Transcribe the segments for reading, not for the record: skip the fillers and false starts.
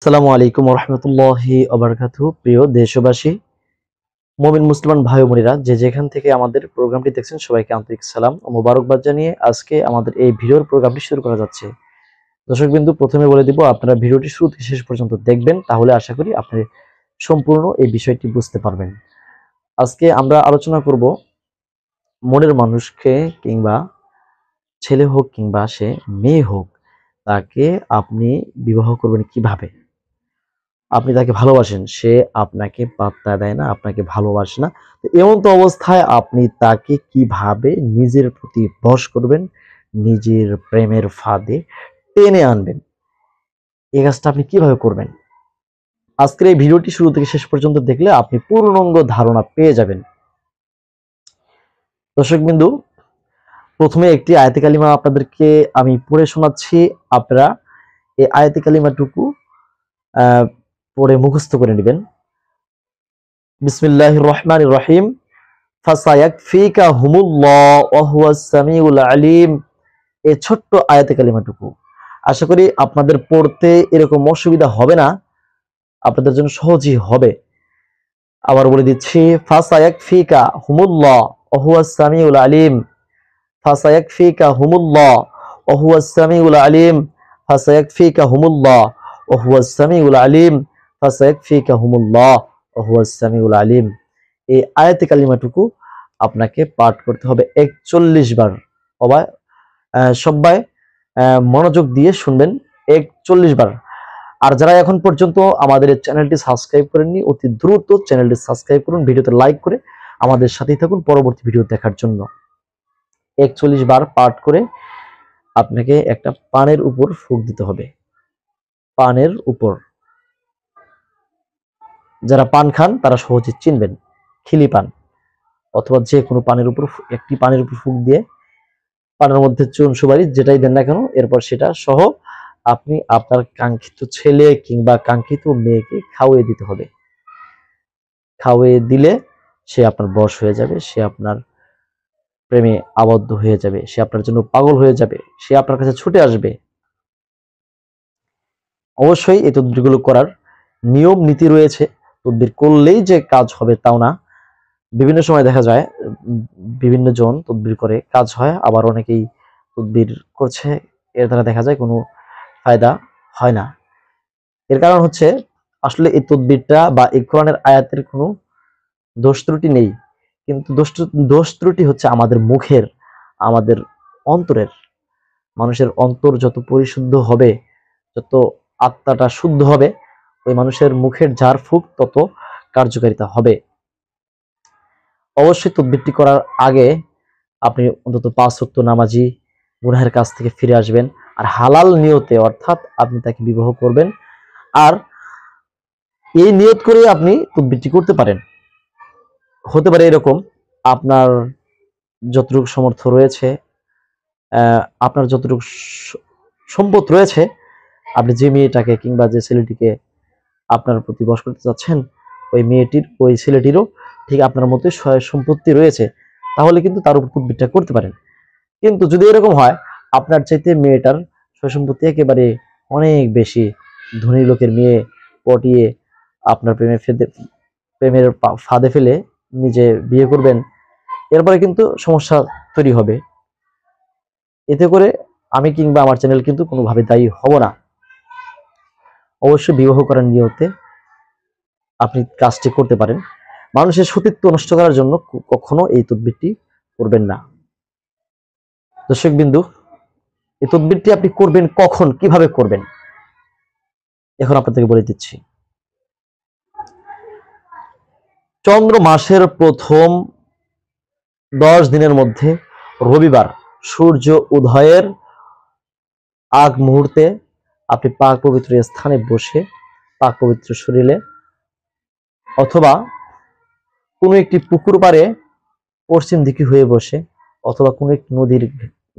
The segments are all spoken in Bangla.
আসসালামু আলাইকুম ওয়া রাহমাতুল্লাহি ওয়া বারাকাতুহু। প্রিয় দেশবাসী, মুমিন মুসলমান ভাই ও বোনেরা, যে যেখান থেকে আমাদের প্রোগ্রামটি দেখছেন সবাইকে আন্তরিক সালাম ও মোবারকবাদ জানিয়ে আজকে আমাদের এই ভিডিওর প্রোগ্রামটি শুরু করা যাচ্ছে। দর্শকবিন্দু, প্রথমে বলে দিব আপনারা ভিডিওটি শুরু থেকে শেষ পর্যন্ত দেখবেন, তাহলে আশা করি আপনি সম্পূর্ণ এই বিষয়টি বুঝতে পারবেন। আজকে আমরা আলোচনা করব মনের মানুষকে, কিংবা ছেলে হোক কিংবা সে মেয়ে হোক, তাকে আপনি বিবাহ করবেন কিভাবে। আপনি তাকে ভালোবাসেন, সে আপনাকে পাত্তা দেয় না, আপনাকে ভালোবাসে না। তো এমন তো অবস্থায় আপনি তাকে কিভাবে নিজের প্রতি বশ করবেন, নিজের প্রেমের ফাঁদে টেনে আনবেন, এই কাজটা আপনি কিভাবে করবেন? আজকের এই ভিডিওটি শুরু থেকে শেষ পর্যন্ত দেখলে আপনি পূর্ণাঙ্গ ধারণা পেয়ে যাবেন। দর্শক বিন্দু, প্রথমে একটি আয়াতে কালিমা আপনাদেরকে আমি পড়ে শোনাচ্ছি। আপনারা এই আয়াতে কালিমাটুকু পড়ে মুখস্থ করে নেবেন। বিসমিল্লাহির রহমানির রহিম। ফাসায়াকফিকাহুমুল্লাহু ওয়া হুয়াস সামিউল আলিম। এই ছোট্ট আয়াতে কালিমাটুকু আশা করি আপনাদের পড়তে এরকম অসুবিধা হবে না, আপনাদের জন্য সহজই হবে। আবার বলে দিচ্ছি, ফাসায়াকফিকাহুমুল্লাহু ওয়া হুয়াস সামিউল আলিম। ফাসায়াকফিকাহুমুল্লাহু ওয়া হুয়াস সামিউল আলিম। ফাসায়াকফিকাহুমুল্লাহু ওয়া হুয়াস সামিউল আলিম। ফাসায়াকফিকাহুমুল্লাহু ওয়া হুয়াস সামিউল আলিম। এই আয়াতে কালিমাটুকু আপনাকে পাঠ করতে হবে 41 বার। সবাই মনোযোগ দিয়ে শুনবেন, 41 বার। আর যারা এখন পর্যন্ত আমাদের এই চ্যানেলটি সাবস্ক্রাইব করেননি, অতি দ্রুত চ্যানেলটি সাবস্ক্রাইব করুন, ভিডিওতে লাইক করে আমাদের সাথেই থাকুন পরবর্তী ভিডিও দেখার জন্য। 41 বার পাঠ করে আপনাকে একটা পানের উপর ফুঁক দিতে হবে। পানের উপর, যারা পান খান তারা সহজে চিনবেন, খিলি পান অথবা যে কোনো পানের উপর একটি পানের উপর ফুঁক দিয়ে পানের মধ্যে চুন সুপারি যেটাই দেন না কেন, এরপর সেটা সহ আপনি আপনার কাঙ্ক্ষিত ছেলে কিংবা কাঙ্ক্ষিত মেয়েকে খাওয়িয়ে দিতে হবে। খাওয়িয়ে দিলে সে আপনার বশ হয়ে যাবে, সে আপনার প্রেমে আবদ্ধ হয়ে যাবে, সে আপনার জন্য পাগল হয়ে যাবে, সে আপনার কাছে ছুটে আসবে। অবশ্যই এই তদবিরগুলো করার নিয়ম নীতি রয়েছে। তদবির করলেই যে কাজ হবে তাও না। বিভিন্ন সময় দেখা যায় বিভিন্ন জন তদবির করে কাজ হয়, আবার অনেকেই তদবির করছে, এর দ্বারা দেখা যায় কোনো ফায়দা হয় না। এর কারণ হচ্ছে আসলে এই তদবিরটা বা এই কোরআনের আয়াতের কোনো দোষ ত্রুটি নেই, কিন্তু দোষ ত্রুটি হচ্ছে আমাদের মুখের, আমাদের অন্তরের। মানুষের অন্তর যত পরিশুদ্ধ হবে, যত আত্মাটা শুদ্ধ হবে, ওই মানুষের মুখের ঝাড়ফুঁক তত কার্যকারিতা হবে। অবশ্যই তদবিরটি করার আগে আপনি অন্তত 5 ওয়াক্ত নামাজি, গুনাহের কাছ থেকে ফিরে আসবেন, আর হালাল নিয়তে, অর্থাৎ আপনি তাকে বিবাহ করবেন। আর এই নিয়ত করে আপনি তদবিরটি করতে পারেন। হতে পারে এরকম, আপনার যতটুকু সামর্থ্য রয়েছে, আপনার যতটুকু সম্পদ রয়েছে, আপনি যে মেয়েটাকে কিংবা যে ছেলেটিকে আপনার প্রতি বশ করতে চাচ্ছেন, ওই মেয়েটির ওই ছেলেটিরও ঠিক আপনার মতোই সয় সম্পত্তি রয়েছে, তাহলে কিন্তু তার উপর তদবিরটা করতে পারেন। কিন্তু যদি এরকম হয় আপনার চাইতে মেয়েটার সয় সম্পত্তি একেবারে অনেক বেশি, ধনী লোকের মেয়ে পটিয়ে আপনার প্রেমের ফাঁদে ফেলে নিজে বিয়ে করবেন, এরপরে কিন্তু সমস্যা তৈরি হবে। এতে করে আমি কিংবা আমার চ্যানেল কিন্তু কোনোভাবে দায়ী হব না। অবশ্যই বিবাহ করার নিয়তে আপনি কাজটি করতে পারেন। মানুষের সতীত্ব নষ্ট করার জন্য কখনো এই তদবিরটি করবেন না। দর্শক বিন্দু, এই তদবিরটি আপনি করবেন কখন, কিভাবে করবেন, এখন আপনাদেরকে বলে দিচ্ছি। চন্দ্র মাসের প্রথম 10 দিনের মধ্যে রবিবার সূর্য উদয়ের আগ মুহূর্তে আপনি পাক পবিত্র স্থানে বসে, পাক পবিত্র শরীরে, অথবা কোনো একটি পুকুর পাড়ে পশ্চিম দিকে হয়ে বসে, অথবা কোনো একটি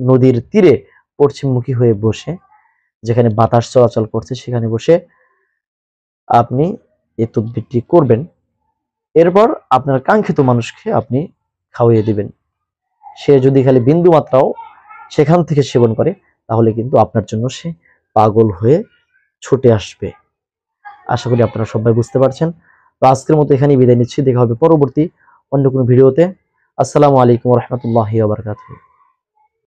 নদীর তীরে পশ্চিমমুখী হয়ে বসে, যেখানে বাতাস চলাচল করছে সেখানে বসে আপনি এই তদবিরটি করবেন। এরপর আপনার কাঙ্ক্ষিত মানুষকে আপনি খাওয়িয়ে দিবেন। সে যদি খালি বিন্দু মাত্রাও সেখান থেকে সেবন করে, তাহলে কিন্তু আপনার জন্য সে পাগল হয়ে ছুটে আসবে। আশা করি আপনারা সবাই বুঝতে পারছেন। তো আজকের মতো এখানেই বিদায় নিচ্ছি, দেখা হবে পরবর্তী অন্য কোনো ভিডিওতে। আসসালামু আলাইকুম ওয়া রাহমাতুল্লাহি ওয়া বারাকাতুহু।